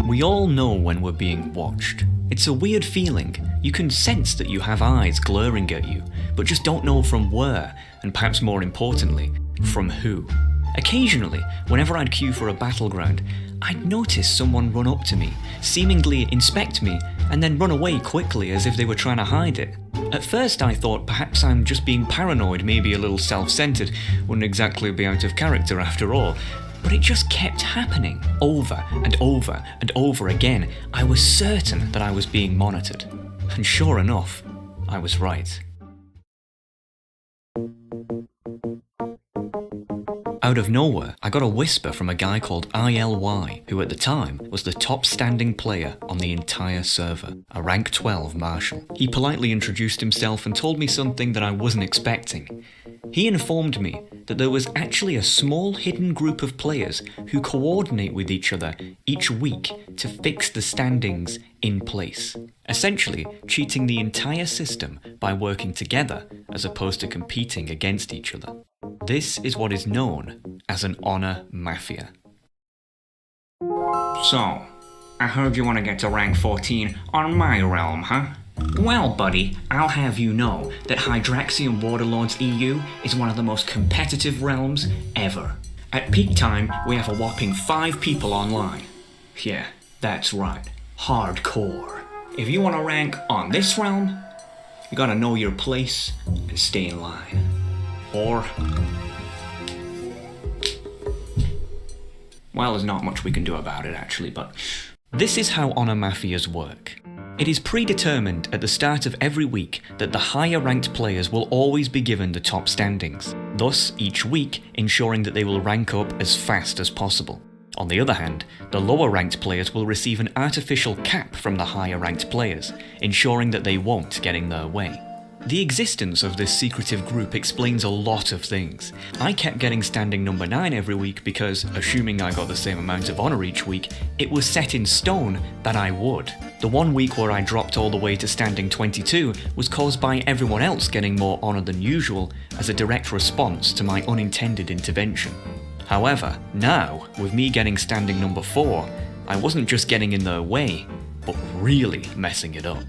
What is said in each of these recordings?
We all know when we're being watched. It's a weird feeling. You can sense that you have eyes glaring at you, but just don't know from where, and perhaps more importantly, from who. Occasionally, whenever I'd queue for a battleground, I'd notice someone run up to me, seemingly inspect me, and then run away quickly as if they were trying to hide it. At first I thought perhaps I'm just being paranoid, maybe a little self-centered, wouldn't exactly be out of character after all. But it just kept happening, over and over and over again. I was certain that I was being monitored. And sure enough, I was right. Out of nowhere, I got a whisper from a guy called ILY, who at the time was the top standing player on the entire server, a rank 12 Marshal. He politely introduced himself and told me something that I wasn't expecting. He informed me that there was actually a small hidden group of players who coordinate with each other each week to fix the standings in place, essentially cheating the entire system by working together as opposed to competing against each other. This is what is known as an Honor Mafia. So, I heard you want to get to rank 14 on my realm, huh? Well, buddy, I'll have you know that Hydraxian Waterlords EU is one of the most competitive realms ever. At peak time, we have a whopping 5 people online. Yeah, that's right, hardcore. If you want to rank on this realm, you gotta know your place and stay in line. Or... well, there's not much we can do about it actually, but... This is how Honor Mafias work. It is predetermined at the start of every week that the higher ranked players will always be given the top standings, thus each week ensuring that they will rank up as fast as possible. On the other hand, the lower ranked players will receive an artificial cap from the higher ranked players, ensuring that they won't get in their way. The existence of this secretive group explains a lot of things. I kept getting standing number 9 every week because, assuming I got the same amount of honour each week, it was set in stone that I would. The one week where I dropped all the way to standing 22 was caused by everyone else getting more honour than usual as a direct response to my unintended intervention. However, now, with me getting standing number 4, I wasn't just getting in their way, but really messing it up.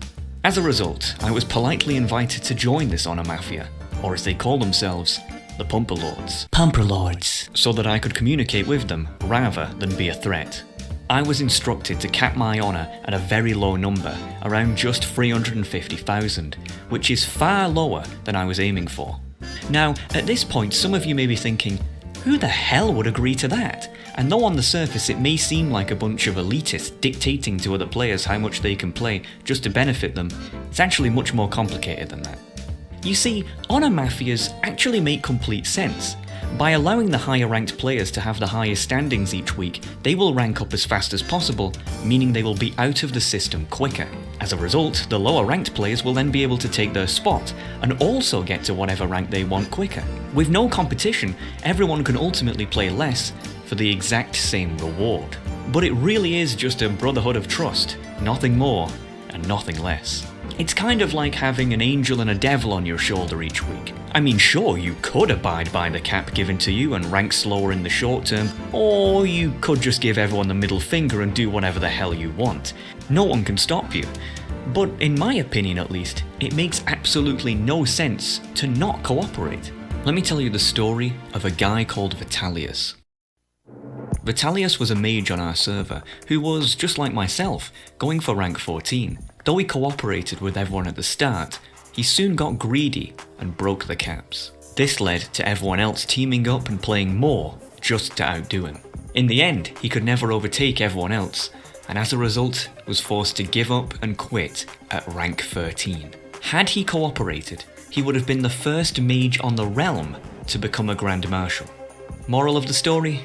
As a result, I was politely invited to join this Honor Mafia, or as they call themselves, the Pumperlords, so that I could communicate with them rather than be a threat. I was instructed to cap my honour at a very low number, around just 350,000, which is far lower than I was aiming for. Now, at this point some of you may be thinking, who the hell would agree to that? And though on the surface it may seem like a bunch of elitists dictating to other players how much they can play just to benefit them, it's actually much more complicated than that. You see, Honor Mafias actually make complete sense. By allowing the higher ranked players to have the highest standings each week, they will rank up as fast as possible, meaning they will be out of the system quicker. As a result, the lower ranked players will then be able to take their spot, and also get to whatever rank they want quicker. With no competition, everyone can ultimately play less for the exact same reward. But it really is just a brotherhood of trust, nothing more and nothing less. It's kind of like having an angel and a devil on your shoulder each week. I mean, sure, you could abide by the cap given to you and rank slower in the short term, or you could just give everyone the middle finger and do whatever the hell you want. No one can stop you. But in my opinion at least, it makes absolutely no sense to not cooperate. Let me tell you the story of a guy called Vitalius. Vitalius was a mage on our server who was, just like myself, going for rank 14. Though he cooperated with everyone at the start, he soon got greedy and broke the caps. This led to everyone else teaming up and playing more just to outdo him. In the end, he could never overtake everyone else, and as a result was forced to give up and quit at rank 13. Had he cooperated, he would have been the first mage on the realm to become a Grand Marshal. Moral of the story?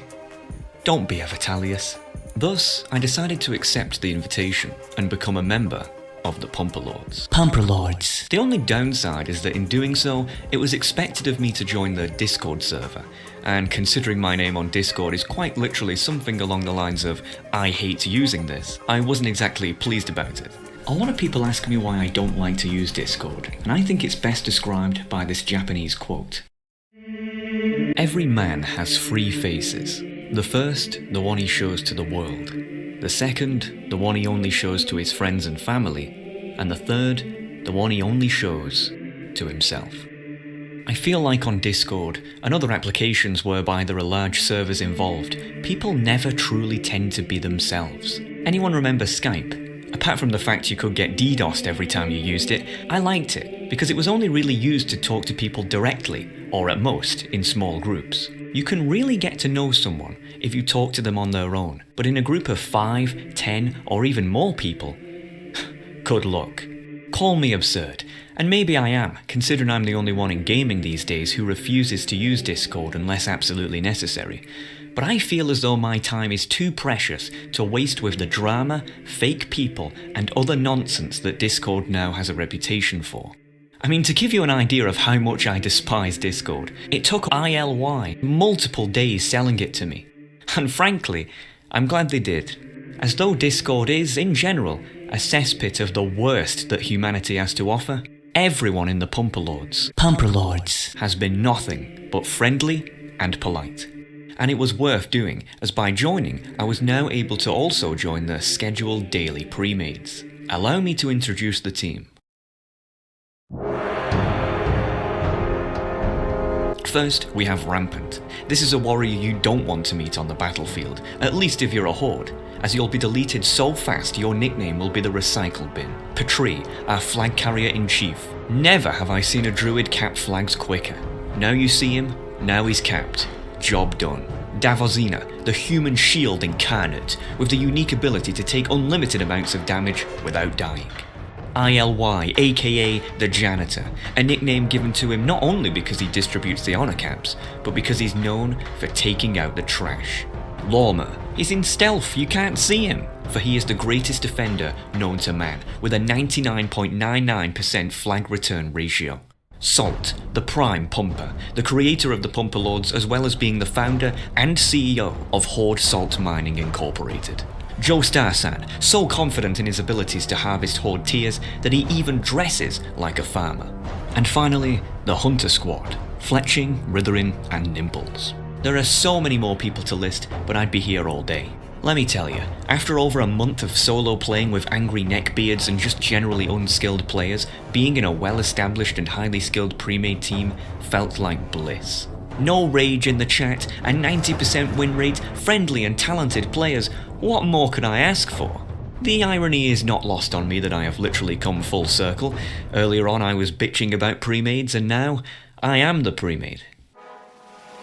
Don't be a Vitalius. Thus, I decided to accept the invitation and become a member of the Pumperlords. The only downside is that in doing so, it was expected of me to join the Discord server, and considering my name on Discord is quite literally something along the lines of, I hate using this, I wasn't exactly pleased about it. A lot of people ask me why I don't like to use Discord, and I think it's best described by this Japanese quote. Every man has three faces. The first, the one he shows to the world. The second, the one he only shows to his friends and family. And the third, the one he only shows to himself. I feel like on Discord, and other applications whereby there are large servers involved, people never truly tend to be themselves. Anyone remember Skype? Apart from the fact you could get DDoSed every time you used it, I liked it, because it was only really used to talk to people directly, or at most, in small groups. You can really get to know someone if you talk to them on their own, but in a group of 5, 10, or even more people, good luck. Call me absurd, and maybe I am, considering I'm the only one in gaming these days who refuses to use Discord unless absolutely necessary. But I feel as though my time is too precious to waste with the drama, fake people, and other nonsense that Discord now has a reputation for. I mean, to give you an idea of how much I despise Discord, it took ILY multiple days selling it to me. And frankly, I'm glad they did. As though Discord is, in general, a cesspit of the worst that humanity has to offer, everyone in the Pumperlords has been nothing but friendly and polite. And it was worth doing, as by joining, I was now able to also join the scheduled daily Premades. Allow me to introduce the team. First, we have Rampant. This is a warrior you don't want to meet on the battlefield, at least if you're a horde, as you'll be deleted so fast your nickname will be the recycle bin. Petrie, our flag carrier-in-chief. Never have I seen a druid cap flags quicker. Now you see him, now he's capped. Job done. Davosina, the human shield incarnate, with the unique ability to take unlimited amounts of damage without dying. ILY, aka the Janitor, a nickname given to him not only because he distributes the honor caps, but because he's known for taking out the trash. Lorma is in stealth, you can't see him, for he is the greatest defender known to man, with a 99.99% flag return ratio. Salt, the prime pumper, the creator of the Pumperlords as well as being the founder and CEO of Horde Salt Mining Incorporated. Joe Starsan, so confident in his abilities to harvest Horde tiers that he even dresses like a farmer. And finally, the Hunter Squad, Fletching, Ritherin and Nimples. There are so many more people to list, but I'd be here all day. Let me tell you, after over a month of solo playing with angry neckbeards and just generally unskilled players, being in a well-established and highly skilled pre-made team felt like bliss. No rage in the chat, a 90% win rate, friendly and talented players, what more could I ask for? The irony is not lost on me that I have literally come full circle. Earlier on I was bitching about pre-mades and now I am the pre-made.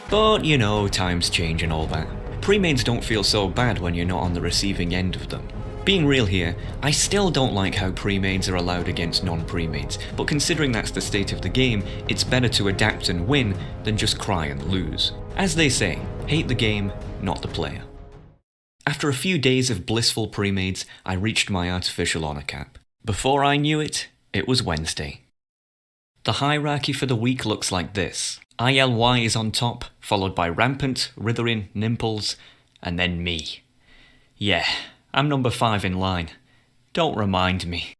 But you know, times change and all that. Premades don't feel so bad when you're not on the receiving end of them. Being real here, I still don't like how premades are allowed against non-premades, but considering that's the state of the game, it's better to adapt and win than just cry and lose. As they say, hate the game, not the player. After a few days of blissful premades, I reached my artificial honor cap. Before I knew it, it was Wednesday. The hierarchy for the week looks like this. ILY is on top, followed by Rampant, Ritherin, Nimples, and then me. Yeah, I'm number 5 in line. Don't remind me.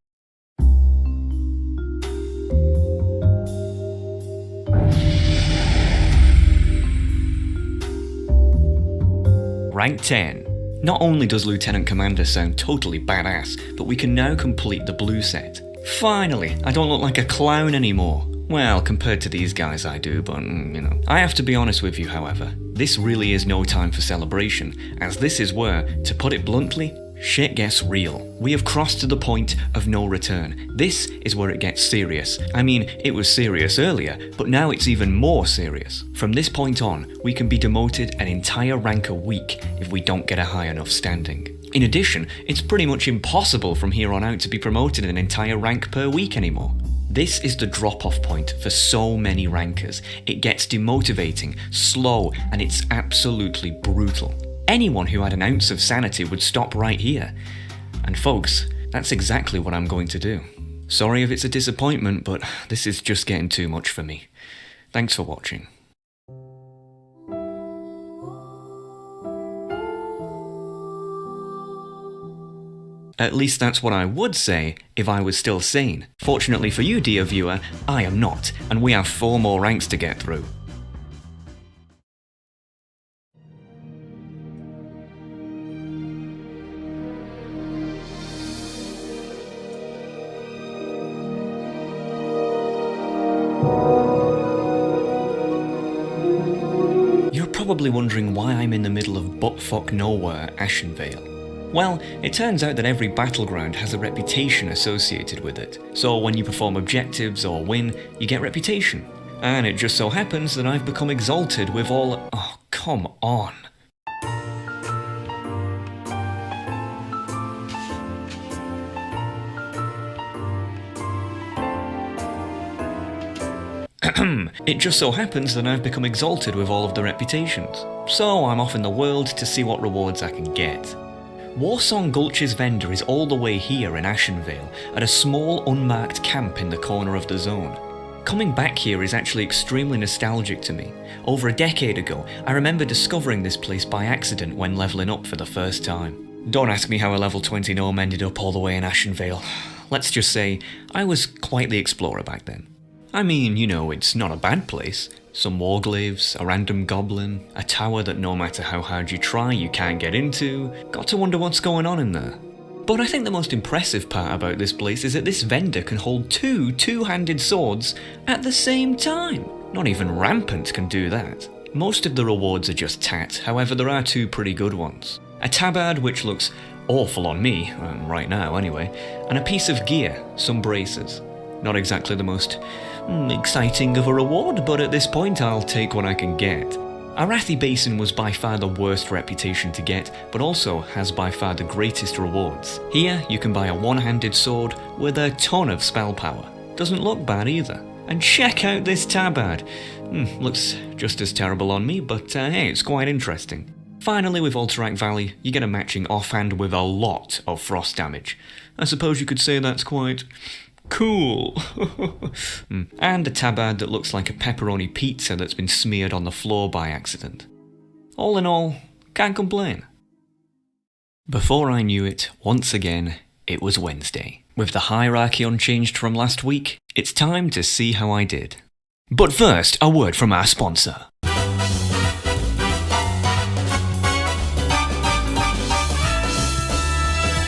Rank 10. Not only does Lieutenant Commander sound totally badass, but we can now complete the blue set. Finally, I don't look like a clown anymore. Well, compared to these guys I do, but you know. I have to be honest with you, however. This really is no time for celebration, as this is where, to put it bluntly, shit gets real. We have crossed to the point of no return. This is where it gets serious. I mean, it was serious earlier, but now it's even more serious. From this point on, we can be demoted an entire rank a week if we don't get a high enough standing. In addition, it's pretty much impossible from here on out to be promoted an entire rank per week anymore. This is the drop-off point for so many rankers. It gets demotivating, slow, and it's absolutely brutal. Anyone who had an ounce of sanity would stop right here. And folks, that's exactly what I'm going to do. Sorry if it's a disappointment, but this is just getting too much for me. Thanks for watching. At least that's what I would say if I was still sane. Fortunately for you, dear viewer, I am not, and we have 4 more ranks to get through. You're probably wondering why I'm in the middle of buttfuck nowhere, Ashenvale. Well, it turns out that every battleground has a reputation associated with it, so when you perform objectives or win, you get reputation. And it just so happens that I've become exalted with all— oh, come on. It just so happens that I've become exalted with all of the reputations, so I'm off in the world to see what rewards I can get. Warsong Gulch's vendor is all the way here in Ashenvale, at a small unmarked camp in the corner of the zone. Coming back here is actually extremely nostalgic to me. Over a decade ago, I remember discovering this place by accident when leveling up for the first time. Don't ask me how a level 20 gnome ended up all the way in Ashenvale. Let's just say, I was quite the explorer back then. I mean, you know, it's not a bad place. Some warglaives, a random goblin, a tower that no matter how hard you try you can't get into. Got to wonder what's going on in there. But I think the most impressive part about this place is that this vendor can hold 2 two-handed swords at the same time. Not even Rampant can do that. Most of the rewards are just tat, however there are 2 pretty good ones. A tabard which looks awful on me, right now anyway, and a piece of gear, some braces. Not exactly the most exciting of a reward, but at this point I'll take what I can get. Arathi Basin was by far the worst reputation to get, but also has by far the greatest rewards. Here you can buy a one-handed sword with a ton of spell power. Doesn't look bad either. And check out this tabard. Looks just as terrible on me, but hey, it's quite interesting. Finally, with Alterac Valley, you get a matching offhand with a lot of frost damage. I suppose you could say that's quite cool. And a tabard that looks like a pepperoni pizza that's been smeared on the floor by accident. All in all, can't complain. Before I knew it, once again, it was Wednesday. With the hierarchy unchanged from last week, it's time to see how I did. But first, a word from our sponsor.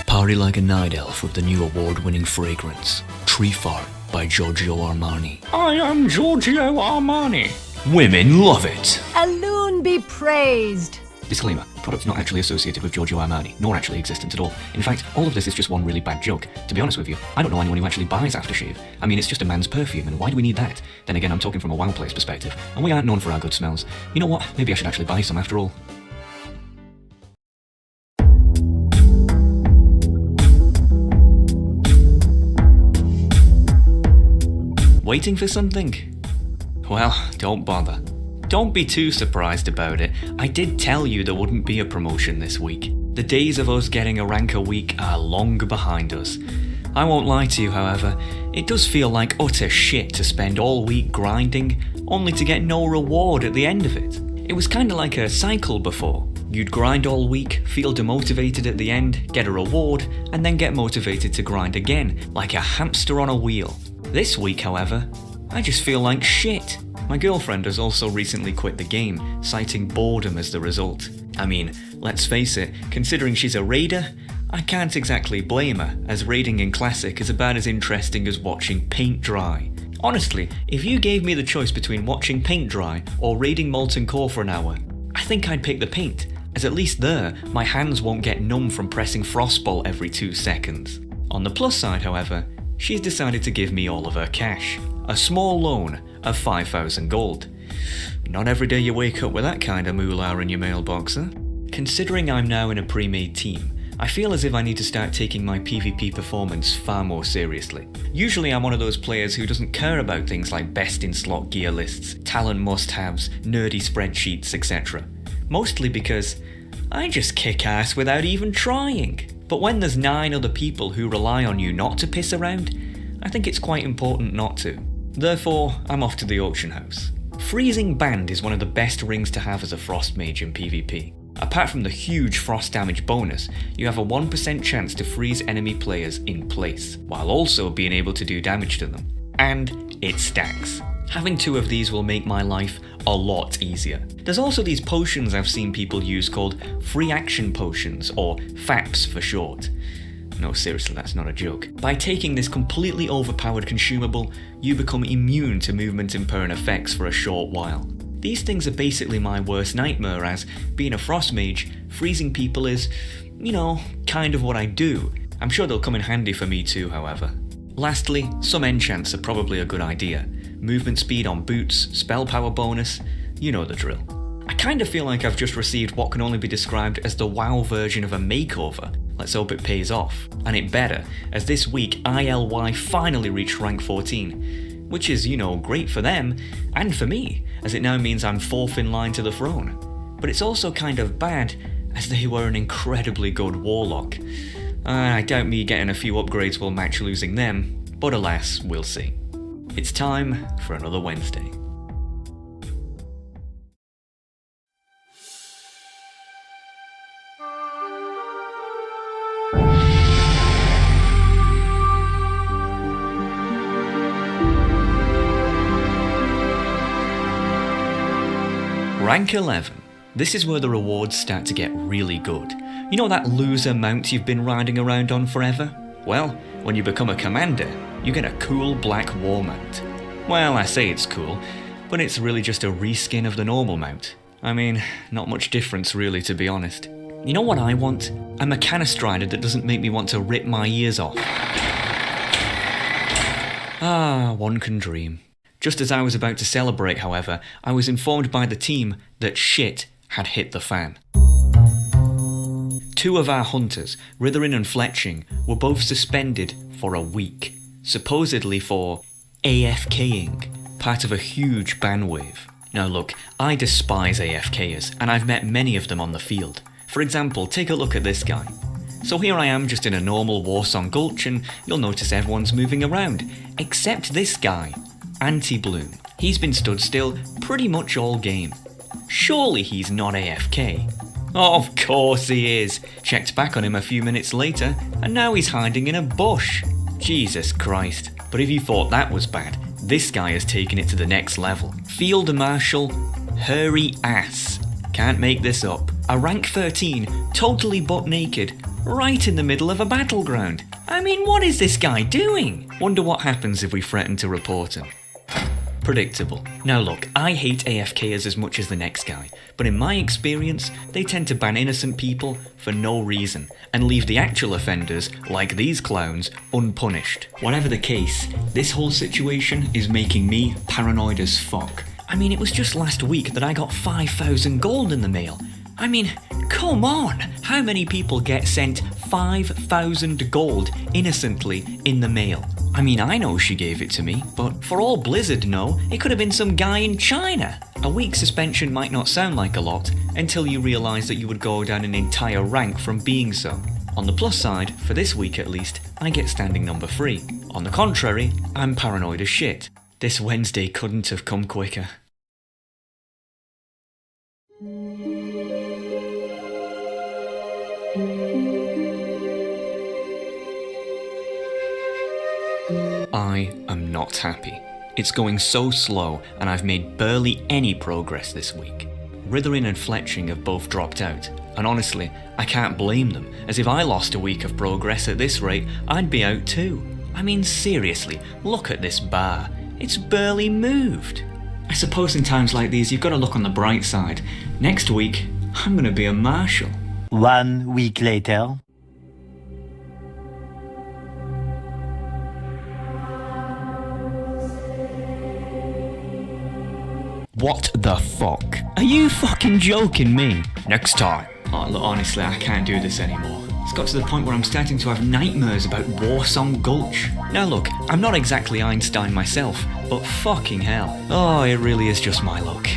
Party like a night elf with the new award-winning fragrance, Tree Fart by Giorgio Armani. I am Giorgio Armani. Women love it. Alune be praised. Disclaimer, products not actually associated with Giorgio Armani, nor actually existent at all. In fact, all of this is just one really bad joke. To be honest with you, I don't know anyone who actually buys aftershave. I mean, it's just a man's perfume, and why do we need that? Then again, I'm talking from a WoW player's perspective, and we aren't known for our good smells. You know what? Maybe I should actually buy some after all. Waiting for something? Well, don't bother. Don't be too surprised about it. I did tell you there wouldn't be a promotion this week. The days of us getting a rank a week are long behind us. I won't lie to you, however, it does feel like utter shit to spend all week grinding, only to get no reward at the end of it. It was kinda like a cycle before. You'd grind all week, feel demotivated at the end, get a reward, and then get motivated to grind again, like a hamster on a wheel. This week, however, I just feel like shit. My girlfriend has also recently quit the game, citing boredom as the result. I mean, let's face it, considering she's a raider, I can't exactly blame her, as raiding in Classic is about as interesting as watching paint dry. Honestly, if you gave me the choice between watching paint dry or raiding Molten Core for an hour, I think I'd pick the paint, as at least there, my hands won't get numb from pressing Frostbolt every 2 seconds. On the plus side, however, she's decided to give me all of her cash. A small loan of 5,000 gold. Not every day you wake up with that kind of moolah in your mailbox, huh? Considering I'm now in a pre-made team, I feel as if I need to start taking my PvP performance far more seriously. Usually I'm one of those players who doesn't care about things like best in slot gear lists, talent must-haves, nerdy spreadsheets, etc. Mostly because I just kick ass without even trying. But when there's 9 other people who rely on you not to piss around, I think it's quite important not to. Therefore, I'm off to the auction house. Freezing Band is one of the best rings to have as a frost mage in PvP. Apart from the huge frost damage bonus, you have a 1% chance to freeze enemy players in place, while also being able to do damage to them. And it stacks. Having 2 of these will make my life a lot easier. There's also these potions I've seen people use called free action potions, or FAPs for short. No, seriously, that's not a joke. By taking this completely overpowered consumable, you become immune to movement impermanent effects for a short while. These things are basically my worst nightmare, as being a frost mage, freezing people is, kind of what I do. I'm sure they'll come in handy for me too, however. Lastly, some enchants are probably a good idea. Movement speed on boots, spell power bonus, you know the drill. I kind of feel like I've just received what can only be described as the WoW version of a makeover. Let's hope it pays off. And it better, as this week ILY finally reached rank 14. Which is, great for them, and for me, as it now means I'm 4th in line to the throne. But it's also kind of bad, as they were an incredibly good warlock. I doubt me getting a few upgrades will match losing them, but alas, we'll see. It's time for another Wednesday. Rank 11. This is where the rewards start to get really good. You know that loser mount you've been riding around on forever? Well, when you become a commander, you get a cool black war mount. Well, I say it's cool, but it's really just a reskin of the normal mount. I mean, not much difference really, to be honest. You know what I want? A Mcmana strider that doesn't make me want to rip my ears off. Ah, one can dream. Just as I was about to celebrate, however, I was informed by the team that shit had hit the fan. 2 of our hunters, Ritherin and Fletching, were both suspended for a week, supposedly for AFKing, part of a huge ban wave. Now look, I despise AFKers, and I've met many of them on the field. For example, take a look at this guy. So here I am just in a normal Warsong Gulch, and you'll notice everyone's moving around, except this guy. Anti-Bloom. He's been stood still pretty much all game. Surely he's not AFK. Of course he is. Checked back on him a few minutes later, and now he's hiding in a bush. Jesus Christ. But if you thought that was bad, this guy has taken it to the next level. Field Marshal, hairy ass. Can't make this up. A rank 13, totally butt naked, right in the middle of a battleground. I mean, what is this guy doing? Wonder what happens if we threaten to report him. Predictable. Now look, I hate AFKers as much as the next guy, but in my experience, they tend to ban innocent people for no reason, and leave the actual offenders, like these clowns, unpunished. Whatever the case, this whole situation is making me paranoid as fuck. I mean, it was just last week that I got 5,000 gold in the mail. I mean, come on! How many people get sent 5,000 gold innocently in the mail? I mean, I know she gave it to me, but for all Blizzard know, it could have been some guy in China. A week suspension might not sound like a lot, until you realise that you would go down an entire rank from being so. On the plus side, for this week at least, I get standing number 3. On the contrary, I'm paranoid as shit. This Wednesday couldn't have come quicker. I am not happy. It's going so slow, and I've made barely any progress this week. Ritherin and Fletching have both dropped out, and honestly, I can't blame them, as if I lost a week of progress at this rate, I'd be out too. I mean, seriously, look at this bar. It's barely moved. I suppose in times like these, you've got to look on the bright side. Next week, I'm going to be a marshal. 1 week later. What the fuck? Are you fucking joking me? Next time. Oh, look, honestly, I can't do this anymore. It's got to the point where I'm starting to have nightmares about Warsong Gulch. Now look, I'm not exactly Einstein myself, but fucking hell. Oh, it really is just my luck.